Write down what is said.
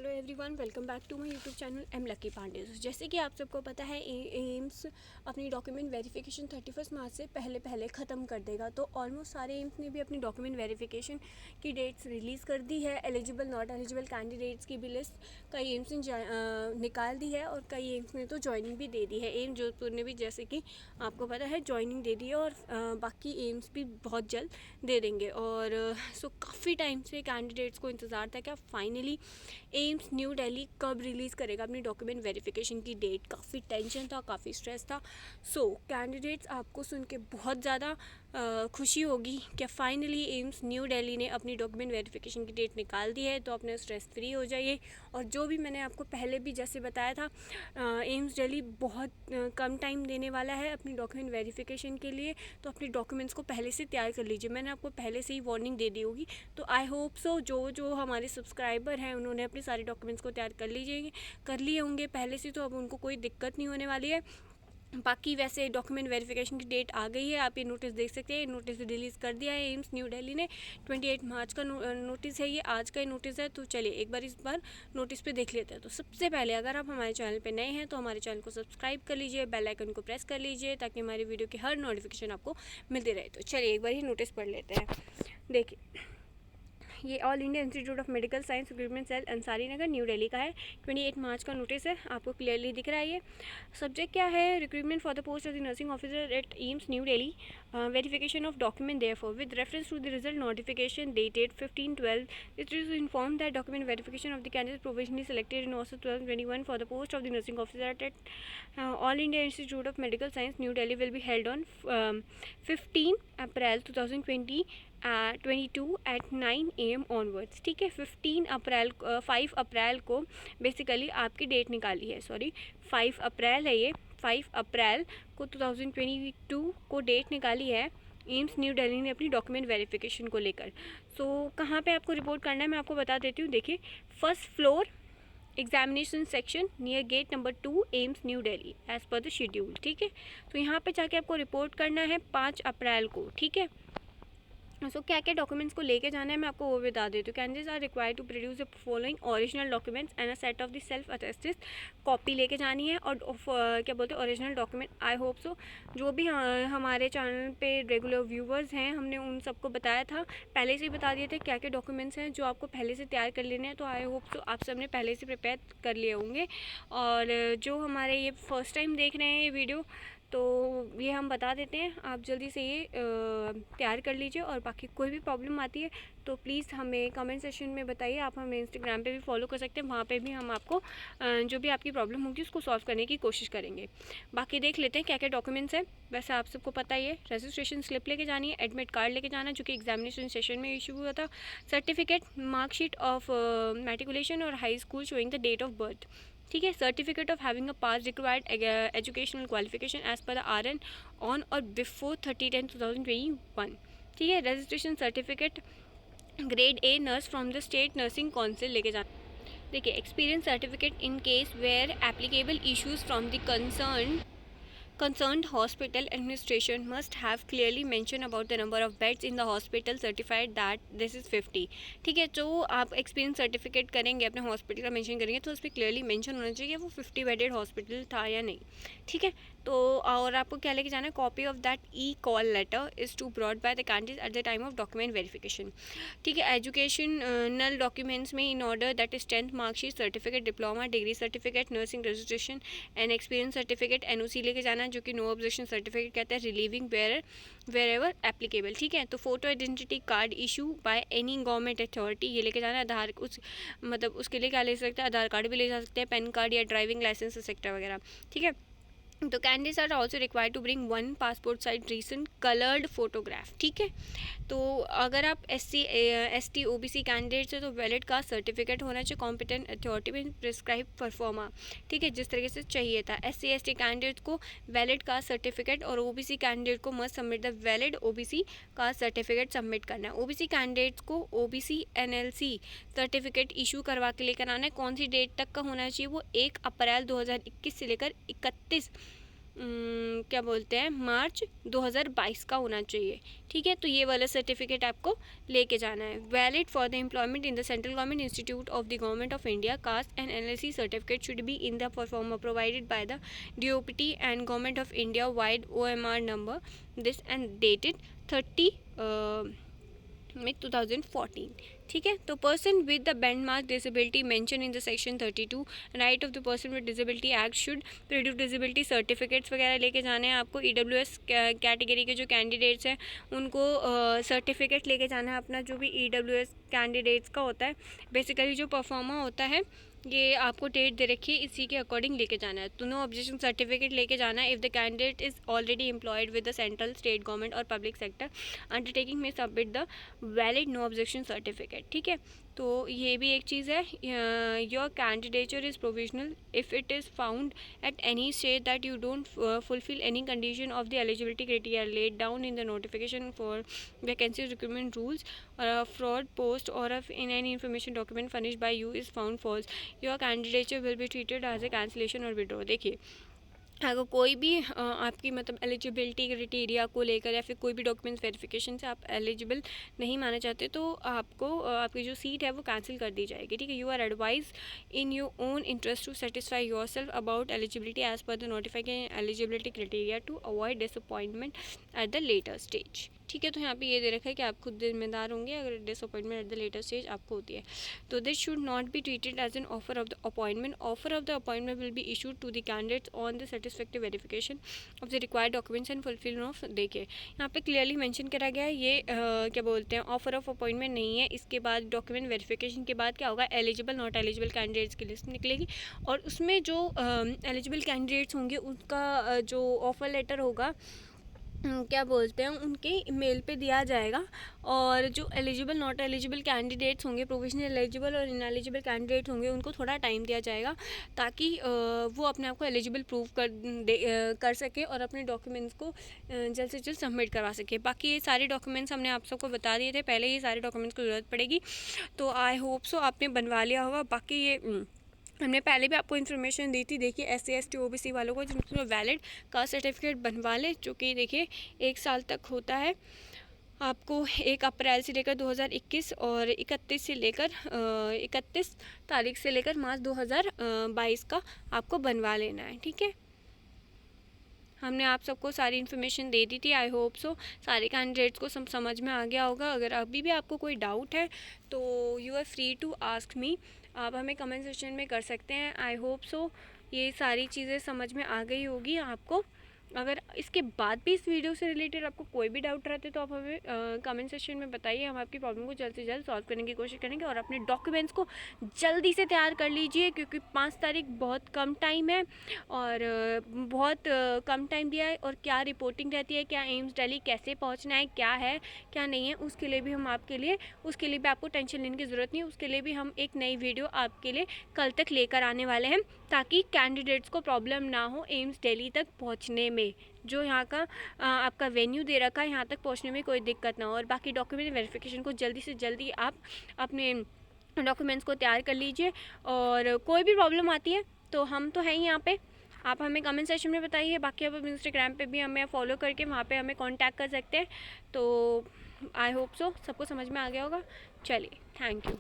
Hello everyone, welcome back to my YouTube channel am Lucky Pandey. जैसे कि आप सबको पता है एम्स अपनी डॉक्यूमेंट वेरिफिकेशन 31 मार्च से पहले ख़त्म कर देगा। तो ऑलमोस्ट सारे एम्स ने भी अपनी डॉक्यूमेंट वेरिफिकेशन की डेट्स रिलीज़ कर दी है। एलिजिबल नॉट एलिजिबल कैंडिडेट्स की भी लिस्ट कई एम्स ने निकाल दी है और कई एम्स ने तो ज्वाइनिंग भी दे दी है। एम्स जोधपुर ने भी, जैसे कि आपको पता है, ज्वाइनिंग दे दी है और बाकी एम्स भी बहुत जल्द दे देंगे। और सो काफ़ी टाइम से कैंडिडेट्स को इंतज़ार था कि फाइनली एम्स न्यू दिल्ली कब रिलीज़ करेगा अपनी डॉक्यूमेंट वेरिफिकेशन की डेट। काफ़ी टेंशन था, काफ़ी स्ट्रेस था। सो कैंडिडेट्स, आपको सुन के बहुत ज़्यादा खुशी होगी कि फ़ाइनली एम्स न्यू दिल्ली ने अपनी डॉक्यूमेंट वेरिफिकेशन की डेट निकाल दी है। तो अपने स्ट्रेस फ्री हो जाइए। और जो भी मैंने आपको पहले भी जैसे बताया था, एम्स दिल्ली बहुत कम टाइम देने वाला है अपनी डॉक्यूमेंट वेरिफिकेशन के लिए। तो अपने डॉक्यूमेंट्स को पहले से तैयार कर लीजिए। मैंने आपको पहले से ही वार्निंग दे दी होगी। तो आई होप सो जो हमारे सब्सक्राइबर हैं उन्होंने अपने सारे डॉक्यूमेंट्स को तैयार कर लिए होंगे पहले से, तो अब उनको कोई दिक्कत नहीं होने वाली है। बाकी वैसे डॉक्यूमेंट वेरिफिकेशन की डेट आ गई है, आप ये नोटिस देख सकते हैं। नोटिस रिलीज़ कर दिया है एम्स न्यू दिल्ली ने। 28 मार्च का नोटिस है, ये आज का ही नोटिस है। तो चलिए एक बार नोटिस पे देख लेते हैं। तो सबसे पहले, अगर आप हमारे चैनल पे नए हैं तो हमारे चैनल को सब्सक्राइब कर लीजिए, बेल आइकन को प्रेस कर लीजिए ताकि हमारी वीडियो की हर नोटिफिकेशन आपको मिलती रहे। तो चलिए एक बार ही नोटिस पढ़ लेते हैं। देखिए, ये All India Institute of Medical Science recruitment cell Ansari Nagar New Delhi का है। 28 मार्च का नोटिस है, आपको क्लियरली दिख रहा है। ये सब्जेक्ट क्या है? Recruitment for the post of the nursing officer at AIIMS New Delhi, verification of document therefore with reference to the result notification dated 15/12 it is inform that document verification of the candidate provisionally selected in August 2021 for the post of the nursing officer at All India Institute of Medical Science New Delhi will be held on 15 April 2022 at 9 AM onwards. ठीक है, 5 अप्रैल को basically आपकी date निकाली है। 5 अप्रैल है ये। 5 अप्रैल को 2022 को डेट निकाली है एम्स न्यू दिल्ली ने अपनी डॉक्यूमेंट वेरिफिकेशन को लेकर। सो कहाँ पे आपको रिपोर्ट करना है मैं आपको बता देती हूँ। देखिए, first floor examination section near gate number 2 AIIMS New Delhi as per the schedule. ठीक है, तो यहाँ पे जाके आपको रिपोर्ट करना है 5 अप्रैल को। ठीक है, सो क्या क्या डॉक्यूमेंट्स को लेके जाना है मैं आपको वो बता देती हूँ। Candidates are required to produce the following original documents and a set of the self attested copy लेके जानी है। और क्या बोलते हैं, original document. I hope so जो भी हमारे चैनल पे रेगुलर व्यूवर्स हैं, हमने उन सबको बताया था, पहले से ही बता दिए थे क्या क्या डॉक्यूमेंट्स हैं जो आपको पहले से तैयार कर लेने हैं। तो आई होप सो आप सब ने पहले से प्रिपेयर कर लिए होंगे। और जो हमारे ये फर्स्ट टाइम देख रहे हैं ये वीडियो, तो ये हम बता देते हैं, आप जल्दी से ये तैयार कर लीजिए। और बाकी कोई भी प्रॉब्लम आती है तो प्लीज़ हमें कमेंट सेक्शन में बताइए। आप हमें इंस्टाग्राम पे भी फॉलो कर सकते हैं, वहाँ पे भी हम आपको जो भी आपकी प्रॉब्लम होगी उसको सॉल्व करने की कोशिश करेंगे। बाकी देख लेते हैं क्या क्या डॉक्यूमेंट्स हैं। वैसे आप सबको पता ही है, रजिस्ट्रेशन स्लिप लेके जानी है, एडमिट कार्ड लेके जाना जो कि एग्जामिनेशन सेशन में इशू हुआ था, सर्टिफिकेट, मार्कशीट ऑफ मैट्रिकुलेशन और high school showing the date of birth. ठीक है, certificate of having a pass required educational qualification as per the RN on or before 30/10/2021। ठीक है, registration certificate grade A nurse from the state nursing council लेके जाना। देखिए, experience certificate in case where applicable issues from the concerned hospital administration must have clearly mentioned about the number of beds in the hospital certified that this is 50। ठीक है, जो आप experience certificate करेंगे अपने hospital का mention करेंगे तो उस पर क्लियरली मेंशन होना चाहिए वो 50 बेडेड हॉस्पिटल था या नहीं। ठीक है, तो और आपको क्या लेके जाना है? Copy of that call letter is to brought by the candidate at the time of document verification. ठीक है, एजुकेशनल डॉक्यूमेंट्स में in order that is 10th marksheet, certificate, diploma, degree certificate, nursing registration and experience certificate, NOC लेके जाना जो कि no objection certificate कहते हैं, relieving where ever applicable. ठीक है, तो photo identity card issue by any government authority ये लेके जाना है। आधार मतलब उसके लिए क्या ले सकते हैं? आधार कार्ड भी ले जा सकते हैं, पैन कार्ड या ड्राइविंग लाइसेंस एक्सेट्रा वगैरह। ठीक है, तो candidates are also required to bring 1 passport size recent coloured photograph. ठीक है, तो अगर आप ST OBC कैंडिडेट्स है तो वैलिड कास्ट सर्टिफिकेट होना चाहिए, कॉम्पिटेंट अथॉरिटी में प्रिस्क्राइब परफॉर्मा। ठीक है, जिस तरीके से चाहिए था। SC ST कैंडिडेट्स को वैलिड कास्ट सर्टिफिकेट और OBC कैंडिडेट को must submit the valid OBC caste certificate submit करना है। OBC कैंडिडेट्स को OBC NLC सर्टिफिकेट इशू करवा के लेकर आना है। कौन सी डेट तक का होना चाहिए? वो 1 अप्रैल 2021 से लेकर 31 क्या बोलते हैं मार्च 2022 का होना चाहिए, ठीक है। तो ये वाला सर्टिफिकेट आपको लेके जाना है। Valid for the employment in the central government institute of the government of India. Caste and NLC certificate should be in the form provided by the DOPT and government of India vide OMR number this and dated 30 May 2014, ठीक है। तो person with the benchmark disability mention in the section 32 right of the person with disability act should produce disability certificates वगैरह लेके जाने हैं आपको। EWS category के जो कैंडिडेट्स हैं उनको सर्टिफिकेट लेके जाना है अपना, जो भी EWS कैंडिडेट्स का होता है बेसिकली जो परफॉर्मर होता है, ये आपको डेट दे रखी है, इसी के अकॉर्डिंग लेके जाना है। तो नो ऑब्जेक्शन सर्टिफिकेट लेके जाना है if the candidate is already employed with the central state government or public sector undertaking में submit the valid no objection certificate, ठीक है। तो ये भी एक चीज़ है। Your candidature is provisional if it is found at any state that you don't fulfil any condition of the eligibility criteria laid down in the notification for vacancy recruitment rules fraud post or in any information document furnished by you is found false, your candidature will be treated as a cancellation or withdrawal। देखिए अगर कोई भी आपकी मतलब eligibility criteria को लेकर या फिर कोई भी डॉक्यूमेंट्स वेरिफिकेशन से आप एलिजिबल नहीं माने जाते तो आपको आपकी जो सीट है वो कैंसिल कर दी जाएगी, ठीक है। You are advise in your own interest to satisfy yourself about eligibility as per the notified eligibility criteria to avoid disappointment at the later stage, ठीक है। तो यहाँ पे ये दे रखा है कि आप खुद जिम्मेदार होंगे अगर disappointment at the later stage आपको होती है। तो this should not be treated as an offer of the appointment. Offer of the appointment will be issued to the candidates on the satisfactory verification of the required documents and fulfil of. देखिए यहाँ पे clearly mention करा गया है ये क्या बोलते हैं ऑफर ऑफ अपॉइंटमेंट नहीं है। इसके बाद डॉक्यूमेंट वेरिफिकेशन के बाद क्या होगा, एलिजिबल नॉट एलिजिबल कैंडिडेट्स की लिस्ट निकलेगी और उसमें जो एलिजिबल कैंडिडेट्स होंगे उनका जो ऑफर लेटर होगा क्या बोलते हैं उनके मेल पे दिया जाएगा। और जो एलिजिबल नॉट एलिजिबल कैंडिडेट्स होंगे, प्रोविजनल एलिजिबल और इनएलिजिबल कैंडिडेट्स होंगे, उनको थोड़ा टाइम दिया जाएगा ताकि वो अपने आप को एलिजिबल प्रूव कर सके और अपने डॉक्यूमेंट्स को जल्द से जल्द सबमिट करवा सके। बाकी ये सारे डॉक्यूमेंट्स हमने आप सबको बता दिए थे पहले, ये सारे डॉक्यूमेंट्स की ज़रूरत पड़ेगी। तो आई होप सो आपने बनवा लिया होगा। बाकी ये हमने पहले भी आपको इन्फॉर्मेशन दी थी, देखिए SC ST OBC वालों को जिनको वैलिड कास्ट सर्टिफिकेट बनवा लें, जो कि देखिए 1 साल तक होता है। आपको 1 अप्रैल से लेकर 2021 और 31 तारीख से लेकर मार्च 2022 का आपको बनवा लेना है, ठीक है। हमने आप सबको सारी इन्फॉर्मेशन दे दी थी। आई होप सो सारे कैंडिडेट्स को सब समझ में आ गया होगा। अगर अभी भी आपको कोई डाउट है तो you are free to ask me, आप हमें कमेंट सेक्शन में कर सकते हैं। आई होप सो ये सारी चीज़ें समझ में आ गई होगी आपको। अगर इसके बाद भी इस वीडियो से रिलेटेड आपको कोई भी डाउट रहते हैं तो आप हमें कमेंट सेक्शन में बताइए, हम आपकी प्रॉब्लम को जल्द से जल्द सॉल्व करने की कोशिश करेंगे। और अपने डॉक्यूमेंट्स को जल्दी से तैयार कर लीजिए क्योंकि 5 तारीख बहुत कम टाइम है और बहुत कम टाइम दिया है। और क्या रिपोर्टिंग रहती है, क्या एम्स दिल्ली कैसे पहुँचना है, क्या है क्या नहीं है, उसके लिए भी हम आपके लिए उसके लिए भी आपको टेंशन लेने की ज़रूरत नहीं है। उसके लिए भी हम एक नई वीडियो आपके लिए कल तक लेकर आने वाले हैं ताकि कैंडिडेट्स को प्रॉब्लम ना हो एम्स दिल्ली तक पहुँचने में। जो यहाँ का आपका वेन्यू दे रखा है यहाँ तक पहुँचने में कोई दिक्कत ना हो। और बाकी डॉक्यूमेंट वेरिफिकेशन को जल्दी से जल्दी आप अपने डॉक्यूमेंट्स को तैयार कर लीजिए। और कोई भी प्रॉब्लम आती है तो हम तो हैं ही यहाँ पे, आप हमें कमेंट सेक्शन में बताइए। बाकी आप इंस्टाग्राम पे भी हमें फॉलो करके वहाँ पे हमें कांटेक्ट कर सकते हैं। तो आई होप सो सबको समझ में आ गया होगा। चलिए, थैंक यू।